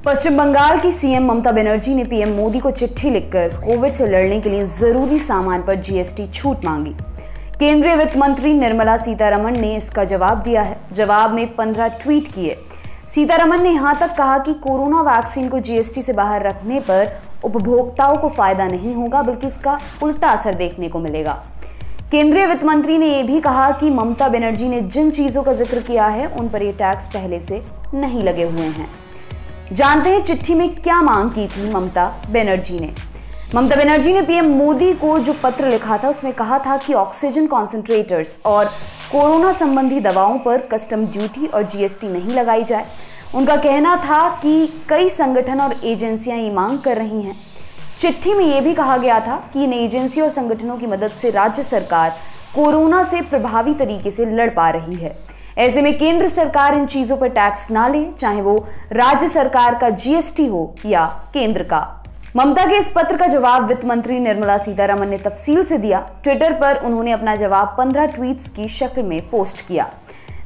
पश्चिम बंगाल की सीएम ममता बनर्जी ने पीएम मोदी को चिट्ठी लिखकर कोविड से लड़ने के लिए जरूरी सामान पर जीएसटी छूट मांगी। केंद्रीय वित्त मंत्री निर्मला सीतारमण ने इसका जवाब दिया है। जवाब में 15 ट्वीट किए। सीतारमण ने यहां तक कहा कि कोरोना वैक्सीन को जीएसटी से बाहर रखने पर उपभोक्ताओं को फायदा नहीं होगा, बल्कि इसका उल्टा असर देखने को मिलेगा। केंद्रीय वित्त मंत्री ने यह भी कहा कि ममता बनर्जी ने जिन चीजों का जिक्र किया है उन पर यह टैक्स पहले से नहीं लगे हुए हैं। जानते हैं चिट्ठी में क्या मांग की थी ममता बनर्जी ने। ममता बनर्जी ने पीएम मोदी को जो पत्र लिखा था उसमें कहा था कि ऑक्सीजन कॉन्सेंट्रेटर्स और कोरोना संबंधी दवाओं पर कस्टम ड्यूटी और जीएसटी नहीं लगाई जाए। उनका कहना था कि कई संगठन और एजेंसियां ये मांग कर रही हैं। चिट्ठी में यह भी कहा गया था कि इन एजेंसी और संगठनों की मदद से राज्य सरकार कोरोना से प्रभावी तरीके से लड़ पा रही है। ऐसे में केंद्र सरकार इन चीजों पर टैक्स ना ले, चाहे वो राज्य सरकार का जीएसटी हो या केंद्र का। ममता के इस पत्र का जवाब वित्त मंत्री निर्मला सीतारमण ने तफसील से दिया। ट्विटर पर उन्होंने अपना जवाब 15 ट्वीट्स की शक्ल में पोस्ट किया।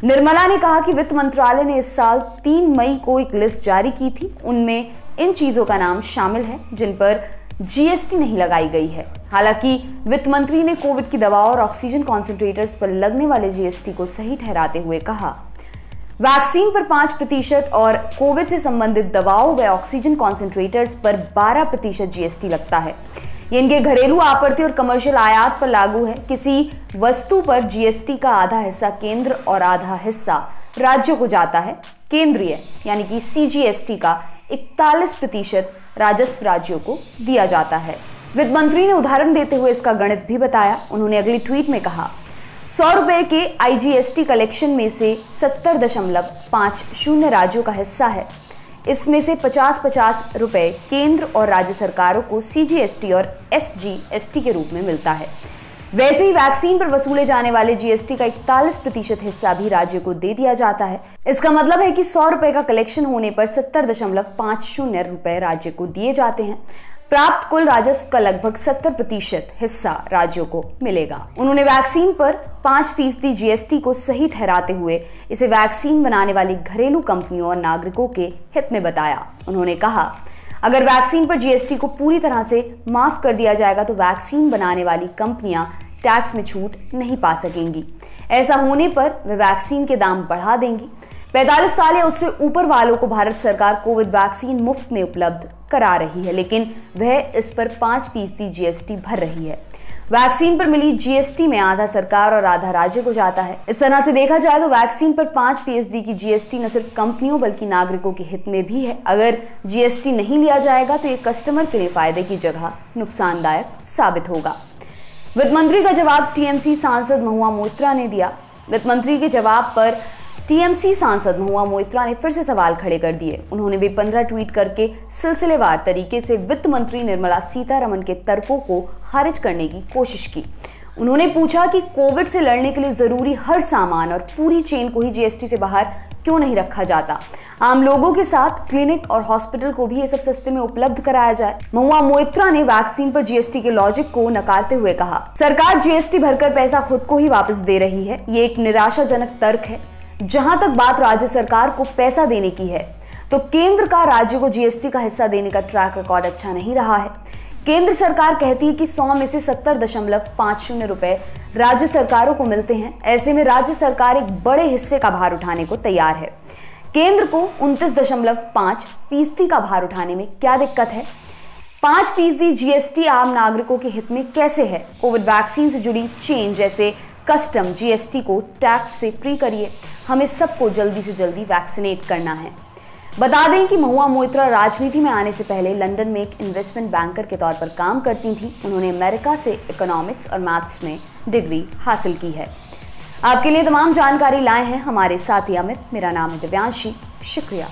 निर्मला ने कहा कि वित्त मंत्रालय ने इस साल 3 मई को एक लिस्ट जारी की थी। उनमें इन चीजों का नाम शामिल है जिन पर जीएसटी नहीं लगाई गई है। हालांकि वित्त मंत्री ने कोविड की दवाओं और ऑक्सीजन कॉन्सेंट्रेटर्स पर लगने वाले जीएसटी को सही ठहराते हुए कहा, वैक्सीन पर 5% और कोविड से संबंधित दवाओं व ऑक्सीजन कॉन्सेंट्रेटर्स पर 12% जीएसटी लगता है। ये इनके घरेलू आपूर्ति और कमर्शियल आयात पर लागू है। किसी वस्तु पर जीएसटी का आधा हिस्सा केंद्र और आधा हिस्सा राज्यों को जाता है। केंद्रीय यानी कि सीजीएसटी का 41% राजस्व राज्यों को दिया जाता है। वित्त मंत्री ने उदाहरण देते हुए इसका गणित भी बताया। उन्होंने अगली ट्वीट में कहा, 100 रुपए के आईजीएसटी कलेक्शन में से 70.50 राज्यों का हिस्सा है। इसमें से 50-50 रुपए केंद्र और राज्य सरकारों को सीजीएसटी और एसजीएसटी के रूप में मिलता है। वैसे ही वैक्सीन पर वसूले जाने वाले जीएसटी का 41% हिस्सा भी राज्य को दे दिया जाता है। इसका मतलब है कि 100 रुपए का कलेक्शन होने पर 70.50 रुपए राज्य को दिए जाते हैं। प्राप्त कुल राजस्व का लगभग 70% हिस्सा राज्यों को मिलेगा। उन्होंने वैक्सीन पर 5% जीएसटी को सही ठहराते हुए इसे वैक्सीन बनाने वाली घरेलू कंपनियों और नागरिकों के हित में बताया। उन्होंने कहा, अगर वैक्सीन पर जीएसटी को पूरी तरह से माफ कर दिया जाएगा तो वैक्सीन बनाने वाली कंपनियां टैक्स में छूट नहीं पा सकेंगी। ऐसा होने पर वे वैक्सीन के दाम बढ़ा देंगी। 45 साल या उससे ऊपर वालों को भारत सरकार कोविड वैक्सीन मुफ्त में उपलब्ध करा रही है, लेकिन वह इस पर 5% जीएसटी भर रही है। वैक्सीन पर मिली जीएसटी में आधा सरकार और आधा राज्य को जाता है। इस तरह से देखा जाए तो वैक्सीन पर 5% की जीएसटी न सिर्फ कंपनियों बल्कि नागरिकों के हित में भी है। अगर जीएसटी नहीं लिया जाएगा तो ये कस्टमर के लिए फायदे की जगह नुकसानदायक साबित होगा। वित्त मंत्री का जवाब टीएमसी सांसद महुआ मोइत्रा ने दिया। वित्त मंत्री के जवाब पर टीएमसी सांसद महुआ मोइत्रा ने फिर से सवाल खड़े कर दिए। उन्होंने भी 15 ट्वीट करके सिलसिलेवार तरीके से वित्त मंत्री निर्मला सीतारमण के तर्कों को खारिज करने की कोशिश की। उन्होंने पूछा कि कोविड से लड़ने के लिए जरूरी हर सामान और पूरी चेन को ही जीएसटी से बाहर क्यों नहीं रखा जाता। आम लोगों के साथ क्लिनिक और हॉस्पिटल को भी ये सब सस्ते में उपलब्ध कराया जाए। महुआ मोइत्रा ने वैक्सीन पर जीएसटी के लॉजिक को नकारते हुए कहा, सरकार जीएसटी भरकर पैसा खुद को ही वापस दे रही है। ये एक निराशाजनक तर्क है। जहां तक बात राज्य सरकार को पैसा देने की है तो केंद्र का राज्य को जीएसटी का हिस्सा देने का ट्रैक रिकॉर्ड अच्छा नहीं रहा है। केंद्र सरकार कहती है कि 100 में से 70.50 रुपए राज्य सरकारों को मिलते हैं। ऐसे में राज्य सरकार एक बड़े हिस्से का भार उठाने को तैयार है। केंद्र को 29.5% का भार उठाने में क्या दिक्कत है। 5% जीएसटी आम नागरिकों के हित में कैसे है। कोविड वैक्सीन से जुड़ी चेन जैसे कस्टम जीएसटी को टैक्स से फ्री करिए। हमें सबको जल्दी से जल्दी वैक्सीनेट करना है। बता दें कि महुआ मोइत्रा राजनीति में आने से पहले लंदन में एक इन्वेस्टमेंट बैंकर के तौर पर काम करती थी। उन्होंने अमेरिका से इकोनॉमिक्स और मैथ्स में डिग्री हासिल की है। आपके लिए तमाम जानकारी लाए हैं हमारे साथी अमित। मेरा नाम है दिव्यांशी। शुक्रिया।